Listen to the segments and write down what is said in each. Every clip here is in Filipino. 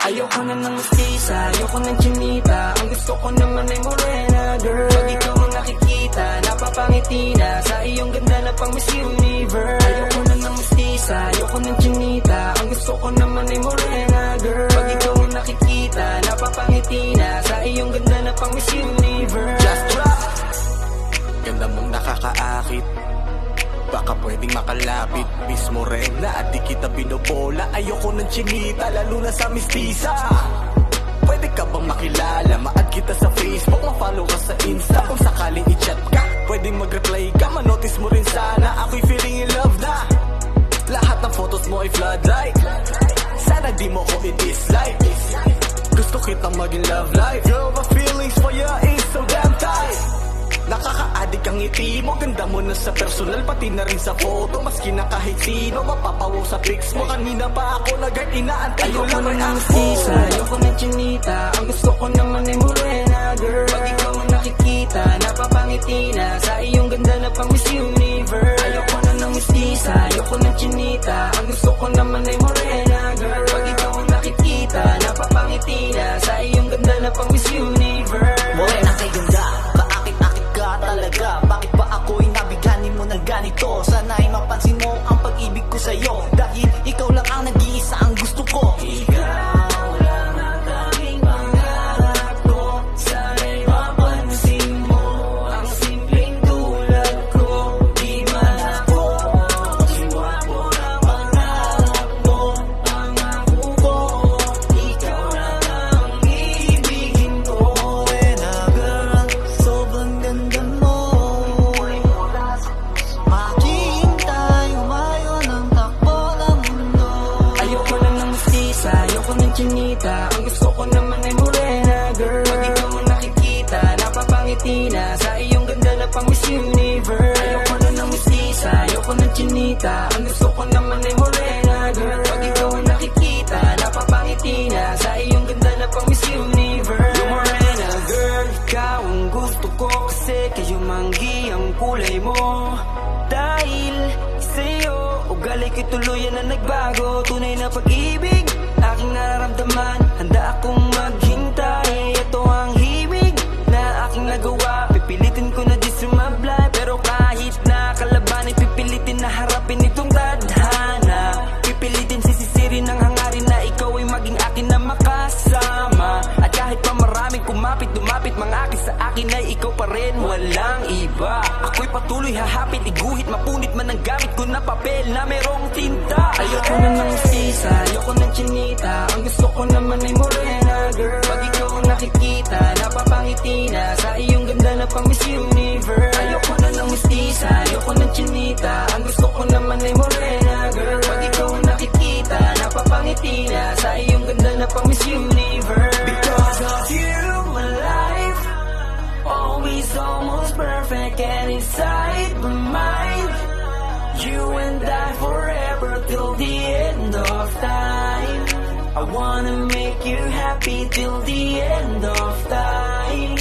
Ayoko na ng mestiza, ayoko ng chinita. Ang gusto ko naman ay morena, girl. Pag ikaw ang nakikita, napapangiti na sa iyong ganda na pang Miss Universe. Ayoko na ng mestiza, ayoko ng chinita. Ang gusto ko naman ay morena, girl. Pag ikaw ang nakikita, napapangiti na sa iyong ganda na pang Miss Universe. Just drop. Ganda mong nakakaakit, baka pwedeng makalapit. Miss Morena at di kita binobola. Ayoko ng chinita, lalo na sa mistisa. Pwede ka bang makilala? Ma-add kita sa Facebook, ma-follow ka sa Insta. Kung sakaling i-chat ka, pwedeng mag-reply ka. Ma-notice mo rin sana, ako'y feeling in love na. Lahat ng photos mo ay floodlight. Sana di mo ko i-dislike. Gusto kitang maging love life. Girl, my feelings for you is so damn tight. Nakaka-addict ang ngiti mo, ganda mo na sa personal, pati na rin sa photo. Maski na kahit sino, mapapawaw sa pics mo. Kanina pa ako nag-art, inaantay ko lang ang mestiza, ayoko ng chinita. Ang gusto ko naman ay morena, girl. Pag ikaw ang nakikita, napapangiti na sa iyong ganda na pang Miss Universe. Ayoko na ng mestiza, ayoko ng chinita. Ang gusto ko naman ay morena, girl. Pag ikaw ang nakikita, napapangiti na sa iyong ganda na pang Miss Universe. Morena kay ganda, kaakit-akit ka talaga. Bakit ba ako'y nabiganin mo ng ganito? Sana'y mapansin mo ang pag-ibig ko sa'yo, dahil ikaw lang ang nag-iisa ang gusto ko. Ikaw lang ang tanging pangarap ko. Sana'y mapansin mo ang simpleng tulad ko. Di man ako siwapo ng pangarap mo. Pangako ko, ikaw lang ang ibigin ko. Morena girl, sobrang ganda mo. Maghihintay, umayo ng takbo ng mundo. Ayoko na ng mestiza, ayoko ng chinita. Ang gusto ko naman ay morena, girl. Pag ikaw ang nakikita, napapangiti na sa iyong ganda na pang Miss Universe. Ayoko na ng mestiza, ayoko ng chinita. Ang gusto ko naman ay morena, girl. Pag ikaw ang nakikita, napapangiti na sa iyong ganda na pang Miss Universe. You're morena, girl. Ikaw ang gusto ko kasi kayo manggi ang kulay mo. Dahil sa'yo, ugali ko'y tuluyan na nagbago. Tunay na pag-ibig, aking nararamdaman. Handa akong maghintay, ito ang himig na aking nagawa. Pipilitin ko na di sumablay, pero kahit na kalabanin, pipilitin na harapin itong tadhana. Pipilitin sisisirin ang hangarin na ikaw ay maging akin na makasama. At kahit pa maraming kumapit, dumapit, mangakit sa akin ay ikaw pa rin, walang iba. Ako'y patuloy hahapit, iguhit, mapunit man ang gamit ko na papel na merong tinta. Ayoko na ng mestiza, ayoko ng chinita. Ang gusto ko naman ay morena, girl. Pag ikaw ang nakikita, napapangiti na sa iyong ganda na pang Miss Universe. Ayoko na ng mestiza, ayoko ng chinita. Ang gusto ko naman ay morena, girl. Pag ikaw ang nakikita, napapangiti na sa iyong ganda na pang Miss Universe. Because of you, my life always almost perfect, and inside my mind, you and I forever till the end of time. I wanna make you happy till the end of time.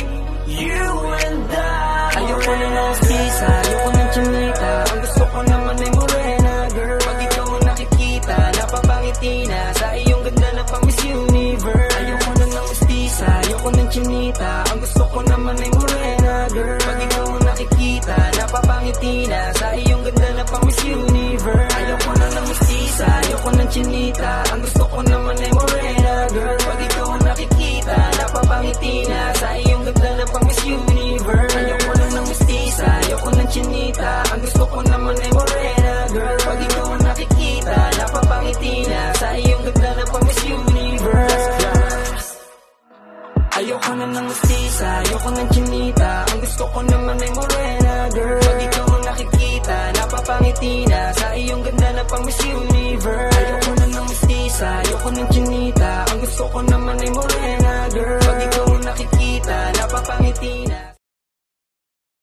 You and I. Ayoko na ng mestiza, ayoko ng chinita. Ang gusto ko naman ay morena, girl. Pag ikaw ang nakikita, napapangiti na sa iyong ganda na pang Miss Universe. Ayoko na ng mestiza, ayoko ng chinita. Ang gusto ko naman ay morena, girl. Pag ikaw ang nakikita, napapangiti na sa iyong ganda na pang Miss Universe. Ayoko na ng mestiza, ayoko ng chinita. Ang gusto ko naman ay morena, girl. Pag ikaw ang nakikita, napapangiti na sa iyong ganda na pang Miss Universe. Ayoko na ng mestiza, ayoko ng chinita. Ang gusto ko naman ay morena, girl. Pag ikaw ang nakikita, napapangiti na sa iyong ganda na pang Miss Universe. Ayoko na ng mestiza, ayoko ng chinita. Ang gusto ko naman ay morena, girl. Pag ikaw ang nakikita, napapangiti na sa iyong ganda na pang Miss Universe. Ayoko na ng mestiza, ayoko ng chinita.